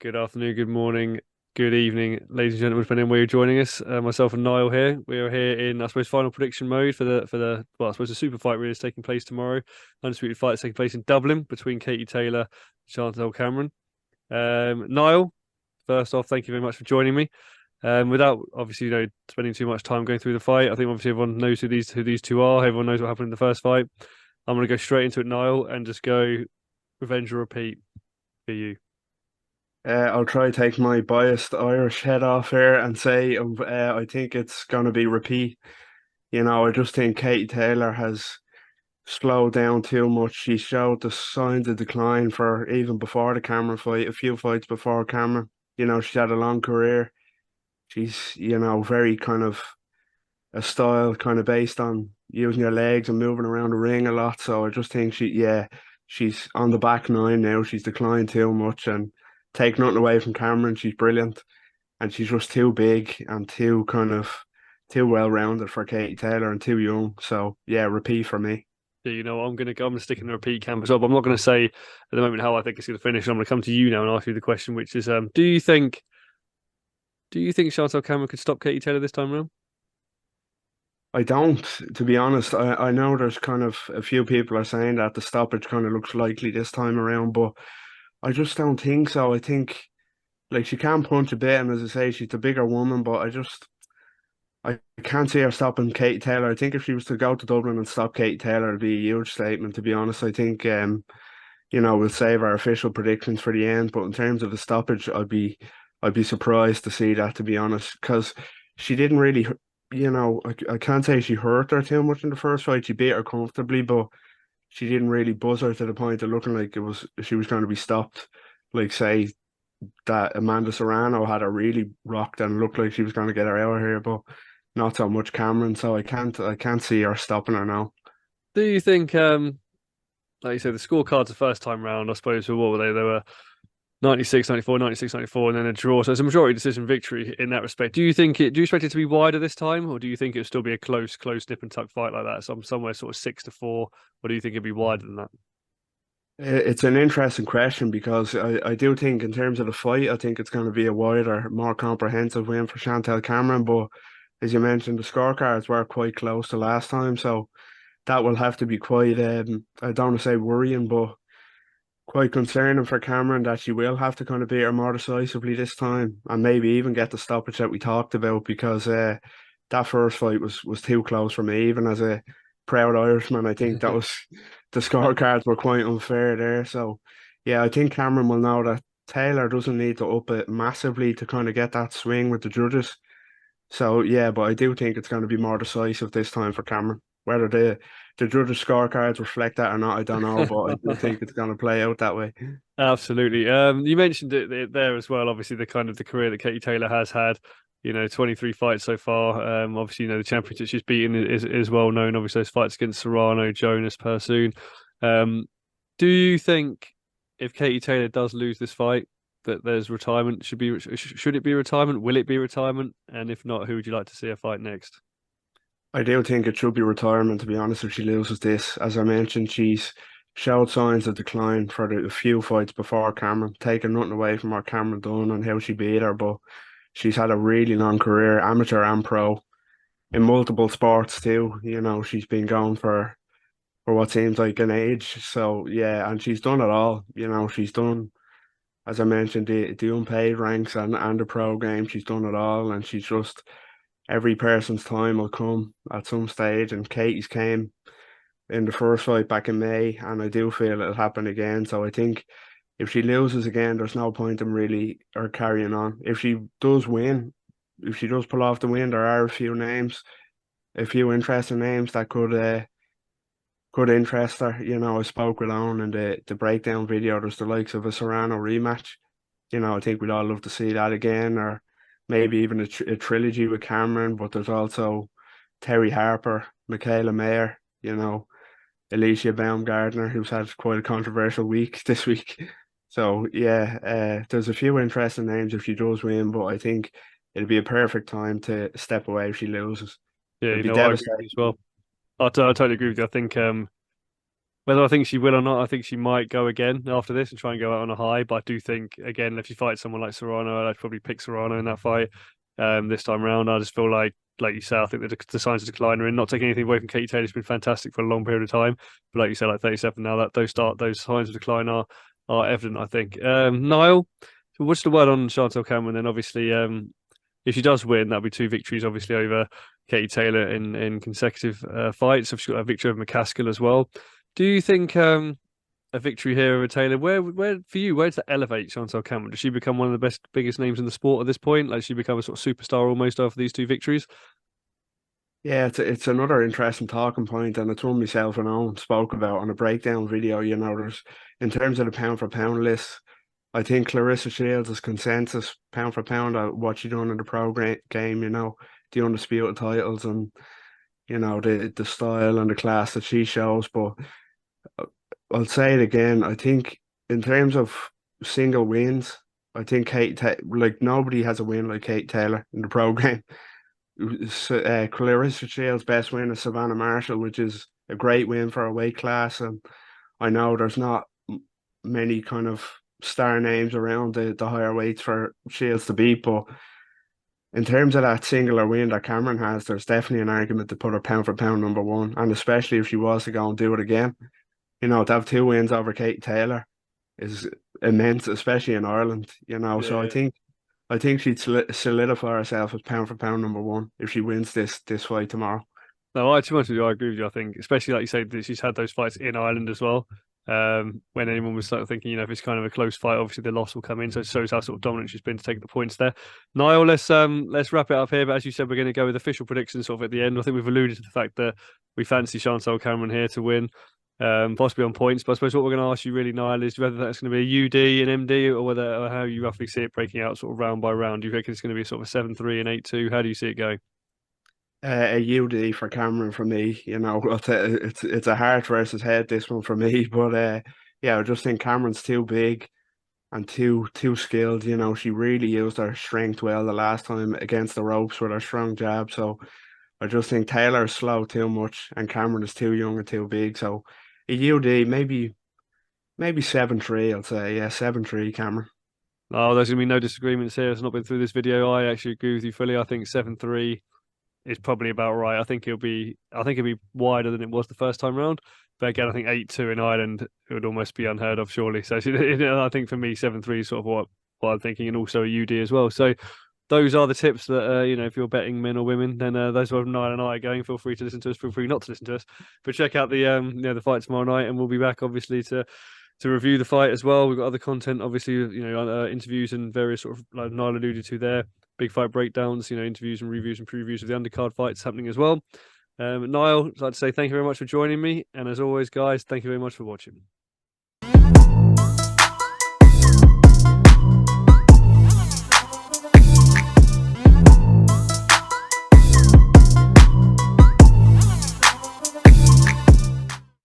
Good afternoon, good morning, good evening, ladies and gentlemen, depending on where you're joining us. Myself and Niall here. We are here in, I suppose, final prediction mode for the well, I suppose the super fight really is taking place tomorrow. Undisputed fight is taking place in Dublin between Katie Taylor and Chantelle Cameron. Niall, first off, thank you very much for joining me. Without obviously spending too much time going through the fight, I think obviously everyone knows who these two are. Everyone knows what happened in the first fight. I'm going to go straight into it, Niall, and just go revenge or repeat for you. I'll try to take my biased Irish head off here and say I think it's going to be repeat. I just think Katie Taylor has slowed down too much. She showed the signs of decline for even before the Cameron fight, a few fights before Cameron. She's had a long career. She's, very kind of a style kind of based on using your legs and moving around the ring a lot. So I just think she's on the back nine now. She's declined too much and take nothing away from Cameron. She's brilliant and she's just too big and too well rounded for Katie Taylor and too young. So yeah, repeat for me. Yeah, I'm gonna stick in the repeat camp as well. But I'm not gonna say at the moment how I think it's gonna finish. I'm gonna come to you now and ask you the question, which is, do you think Chantal Cameron could stop Katie Taylor this time around? I don't, to be honest. I know there's kind of a few people are saying that the stoppage kind of looks likely this time around, but I just don't think so. I think like she can punch a bit, and as I say, she's a bigger woman, but I can't see her stopping Katie Taylor. I think if she was to go to Dublin and stop Katie Taylor, it'd be a huge statement, to be honest. I think we'll save our official predictions for the end, but in terms of the stoppage, I'd be surprised to see that, to be honest, because she didn't really, I can't say she hurt her too much in the first fight. She beat her comfortably, but she didn't really buzz her to the point of looking like it was she was going to be stopped. Like say that Amanda Serrano had her really rocked and looked like she was going to get her out of here, but not so much Cameron. So I can't see her stopping her now. Do you think, like you said, the scorecards the first time round, I suppose, what were they? They were 96, 94, 96, 94, and then a draw. So it's a majority decision victory in that respect. Do you expect it to be wider this time, or do you think it'll still be a close nip and tuck fight like that? Somewhere sort of 6-4, or do you think it'll be wider than that? It's an interesting question because I do think in terms of the fight, I think it's going to be a wider, more comprehensive win for Chantelle Cameron. But as you mentioned, the scorecards were quite close to last time, so that will have to be quite, I don't want to say worrying, but quite concerning for Cameron that she will have to kind of beat her more decisively this time and maybe even get the stoppage that we talked about because that first fight was too close for me. Even as a proud Irishman, I think that was the scorecards were quite unfair there. So yeah, I think Cameron will know that Taylor doesn't need to up it massively to kind of get that swing with the judges. So yeah, but I do think it's going to be more decisive this time for Cameron. Whether the judges' scorecards reflect that or not, I don't know, but I do think it's going to play out that way. Absolutely. You mentioned it there as well. Obviously, the career that Katie Taylor has had. 23 fights so far. Obviously, the championship she's beaten is well known. Obviously, those fights against Serrano, Jonas, Pursoon. Um, do you think if Katie Taylor does lose this fight, that there's retirement? Should it be retirement? Will it be retirement? And if not, who would you like to see her fight next? I do think it should be retirement, to be honest, if she loses this. As I mentioned, she's showed signs of decline for the few fights before Cameron, taking nothing away from what Cameron done and how she beat her, but she's had a really long career, amateur and pro, in multiple sports too. She's been going for what seems like an age. So yeah, and she's done it all. She's done, as I mentioned, the unpaid ranks and the pro game. She's done it all, and she's just every person's time will come at some stage. And Katie's came in the first fight back in May, and I do feel it'll happen again. So I think if she loses again, there's no point in really or carrying on. If she does win, if she does pull off the win, there are a few interesting names that could interest her. I spoke with Owen in the breakdown video. There's the likes of a Serrano rematch. I think we'd all love to see that again, or maybe even a trilogy with Cameron. But there's also Terry Harper, Michaela Mayer, Alicia Baumgardner, who's had quite a controversial week this week. So yeah, there's a few interesting names if she does win, but I think it'd be a perfect time to step away if she loses. Yeah, It'd be I agree with you as devastating. well. I totally agree with you. I think Whether I think she will or not, I think she might go again after this and try and go out on a high. But I do think, again, if she fights someone like Serrano, I'd probably pick Serrano in that fight this time round. I just feel like you say, I think that the signs of decline are in. Not taking anything away from Katie Taylor's been fantastic for a long period of time. But like you said, like 37 now, that those signs of decline are evident, I think. Niall, so what's the word on Chantelle Cameron? Then obviously, if she does win, that'll be two victories, obviously, over Katie Taylor in consecutive fights. She's got a victory over McCaskill as well. Do you think a victory here over Taylor, where for you, where does that elevate Chantelle Cameron? Does she become one of the biggest names in the sport at this point? Like she become a sort of superstar almost after these two victories? Yeah, it's another interesting talking point, and it's one myself and Owen spoke about on a breakdown video. There's in terms of the pound for pound list, I think Clarissa Shields is consensus pound for pound at what she done in the game. The undisputed titles and the style and the class that she shows. But I'll say it again. I think in terms of single wins, I think like nobody has a win like Kate Taylor in the pro game. Clarissa Shields' best win is Savannah Marshall, which is a great win for a weight class. And I know there's not many kind of star names around the higher weights for Shields to beat, but in terms of that singular win that Cameron has, there's definitely an argument to put her pound for pound number one, and especially if she was to go and do it again. To have two wins over Kate Taylor is immense, especially in Ireland. So I Yeah. think she'd solidify herself as pound for pound number one if she wins this fight tomorrow. No, I too much with you. I agree with you. I think, especially like you say, that she's had those fights in Ireland as well. When anyone was sort of thinking, if it's kind of a close fight, obviously the loss will come in. So it shows how sort of dominant she's been to take the points there. Niall, let's wrap it up here. But as you said, we're going to go with official predictions sort of at the end. I think we've alluded to the fact that we fancy Chantelle Cameron here to win, possibly on points. But I suppose what we're going to ask you really, Niall, is whether that's going to be a UD, an MD, or how you roughly see it breaking out sort of round by round. Do you reckon it's going to be sort of a 7-3 and 8-2? How do you see it going? A UD for Cameron for me. It's a heart versus head this one for me, but yeah, I just think Cameron's too big and too skilled. She really used her strength well the last time against the ropes with her strong jab. So I just think Taylor's slow too much and Cameron is too young and too big. So a UD, maybe 7-3, I'll say. Yeah, 7-3 Cameron. Oh, there's going to be no disagreements here. It's not been through this video. I actually agree with you fully. I think 7-3 is probably about right. I think it'll be wider than it was the first time round. But again, I think 8-2 in Ireland it would almost be unheard of, surely. So I think for me, 7-3 is sort of what I'm thinking, and also a UD as well. So those are the tips that if you're betting men or women, then those are Niall and I are going. Feel free to listen to us. Feel free not to listen to us, but check out the fight tomorrow night, and we'll be back obviously to review the fight as well. We've got other content, obviously, interviews and various sort of like Niall alluded to there, big fight breakdowns, interviews and reviews and previews of the undercard fights happening as well. Niall, I'd like to say thank you very much for joining me, and as always, guys, thank you very much for watching.